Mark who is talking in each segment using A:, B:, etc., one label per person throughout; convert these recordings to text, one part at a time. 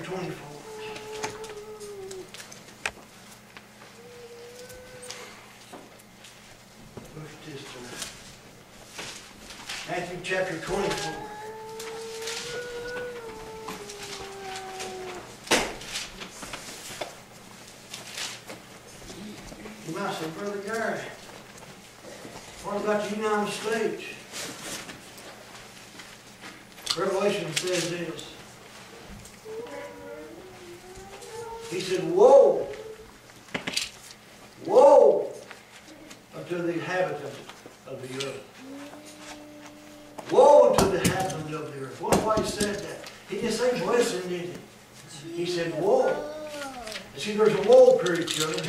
A: 24. Look at this tonight. Matthew chapter 24. You might say, Brother Gary, what about the United States? Revelation says this. He said, woe, woe unto the inhabitants of the earth. Woe unto the inhabitants of the earth. What's why he said that? He didn't say blessing, did he? He said woe. See, there's a woe period, children.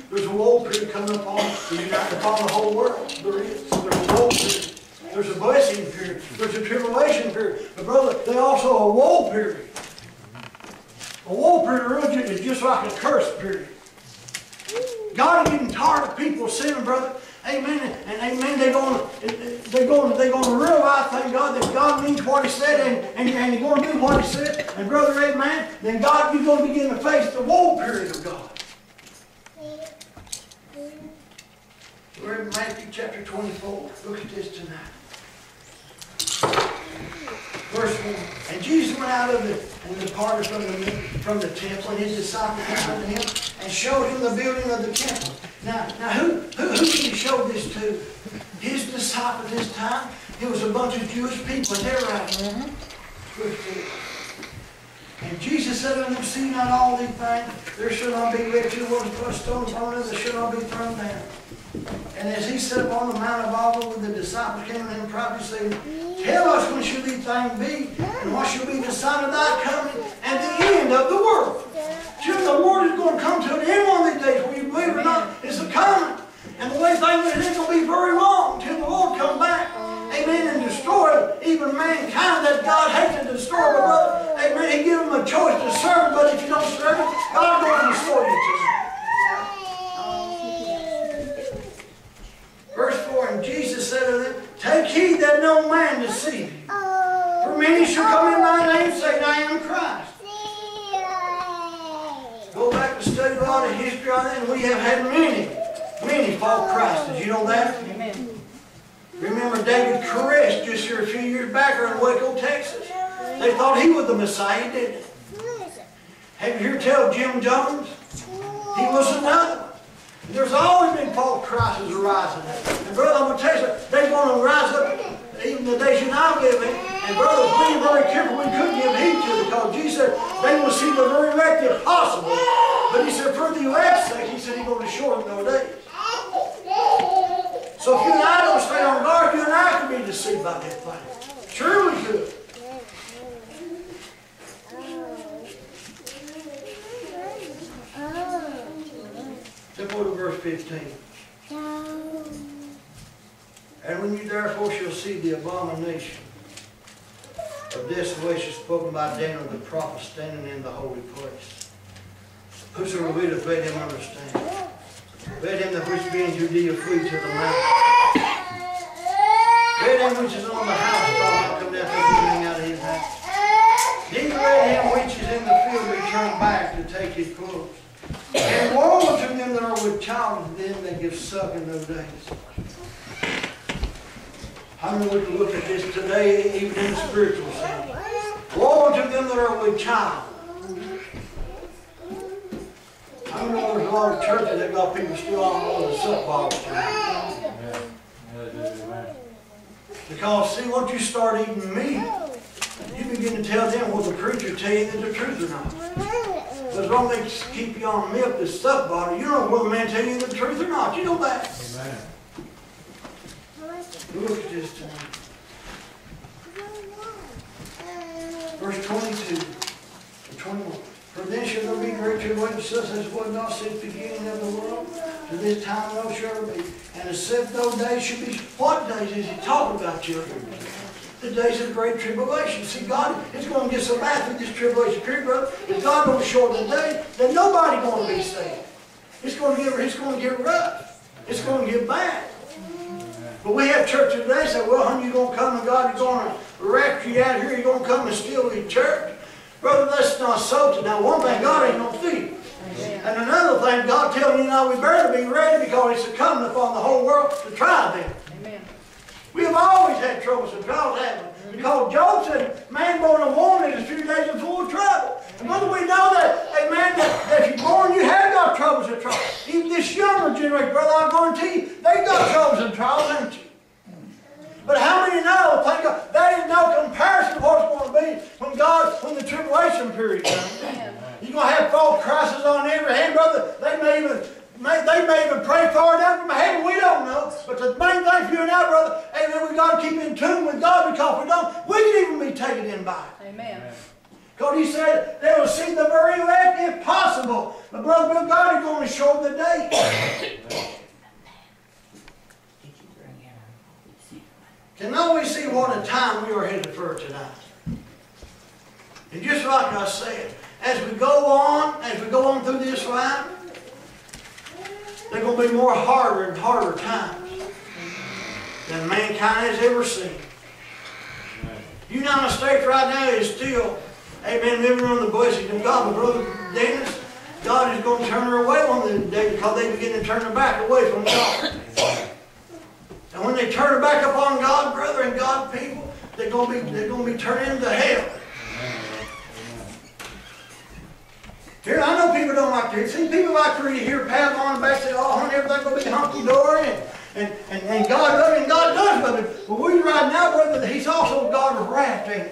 A: There's a woe period coming upon the whole world. There is. There's a woe period. There's a blessing period. There's a tribulation period. But brother, there's also a woe period. A woe period is just like a curse period. God is getting tired of people sinning, brother. Amen. And amen. They're going to realize, thank God, that God means what He said, and they're going to do what He said. And brother, amen. Then God, you're going to begin to face the woe period of God. We're in Matthew chapter 24. Look at this tonight. Verse 1. And Jesus went out of it and departed from the temple, and His disciples came unto Him and showed Him the building of the temple. Now who did He show this to? His disciples this time. It was a bunch of Jewish people. They're right. And Jesus said unto them, see not all these things, there shall not be left two ones put a stone upon another, there shall not be thrown down. And as He sat upon the Mount of Olives, with the disciples came to Him privately, saying, tell us when shall these things be, and what shall be the sign of Thy coming, and the end of the world. Children, the Lord is going to come to an end one of these days, whether you believe it or not. It's a coming. And the way things it ain't going to be very long until the Lord comes back. Amen. And destroy even mankind that God hates to destroy. But brother, amen, He gives them a choice to serve, but if you don't serve Him, God is going to destroy you tonight. Verse 4, and Jesus said to them, take heed that no man deceive you. For many shall come in my name, saying, I am Christ. Go back to study a lot of history on that, and we have had many false Christs. Did you know that? Amen. Remember David Koresh just here a few years back in Waco, Texas. They thought he was the Messiah, didn't they? Have you heard tell Jim Jones? He was another one. There's always been false Christs arising. And brother, I'm going to tell you something. They're going to rise up even the days you and I live in. And brother, be very careful. We couldn't give heed to it because Jesus said they will see the very elect if possible. But He said for the elect's sake, He said He's going to shorten those days. So if you and I don't stay on guard, you and I can be deceived by that thing. Sure we could. Then go to verse 15. And when you therefore shall see the abomination of desolation spoken by Daniel the prophet standing in the holy place, whosoever readeth, let him understand. Let him that which be in Judea flee to the mountains. Let him which is on the house come down to him out of his house. Neither let him which is in the field return back to take his clothes. And woe unto them that are with child, and them that give suck in those days. How many we can look at this today, even in the spiritual sense? Woe unto them that are with child. I know there's a lot of churches that got people still on the suck bottles. Because see, once you start eating meat, you begin to tell them what the preacher tell you that the truth or not. But as long as they keep you on milk, the suck bottle, you don't know whether the man tell you the truth or not. You know that. Amen. Look at this tonight. Verse 22 and 21. For then shall there be great tribulation, such as was not since the beginning of the world, to this time no shall be. And the seventh those days should be, what days is He talking about, children? The days of great tribulation. See, God is going to get so bad through this tribulation period, brother. If God don't shorten the day, then nobody's going to be saved. It's going to get rough. It's going to get bad. But we have churches today that say, well, honey, you're going to come and God is going to wreck you out here. You're going to come and steal your church. Brother, that's not so today. One thing, God ain't gonna feed. And another thing, God telling you now, we better be ready because it's coming upon the whole world to try them.
B: Amen.
A: We have always had troubles and trials, haven't we? Because Job said, man born of woman is a few days and full of trouble. And brother, we know that, amen, that if you're born, you have got troubles and trials. Even this younger generation, brother, I guarantee you, they've got troubles and trials, haven't you? But how many know, thank God, that is no comparison to what it's going to be when the tribulation period comes. You're going to have false crises on every hand, brother. They may even pray for it out from heaven. We don't know. But the main thing for you and I, brother, amen, we've got to keep in tune with God, because if we don't, we can even be taken in by it.
B: Amen.
A: Because he said they will see the very elect if possible. But brother, God is going to show the day. Can now we see what a time we are headed for tonight? And just like I said, as we go on through this life, there are going to be more harder and harder times than mankind has ever seen. The United States right now is still, amen, living on the blessing of God. But Brother Dennis, God is going to turn her away one of the days because they begin to turn their back away from God. And when they turn back upon God, brother, and God people, they're going to be turned into hell. Here, I know people don't like to hear. See, people like to hear Pat on the back say, "Oh, honey, everything's going to be hunky-dory," and God loves it, and God does love it. But we right now, brother, He's also a God of wrath, ain't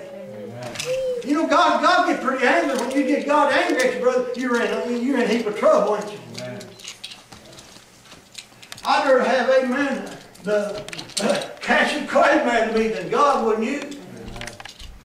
A: He? You know, God gets pretty angry. When you get God angry at you, brother, you're in a heap of trouble, ain't you? I'd rather have, amen, the Cassius Clay man to me than God, wouldn't you?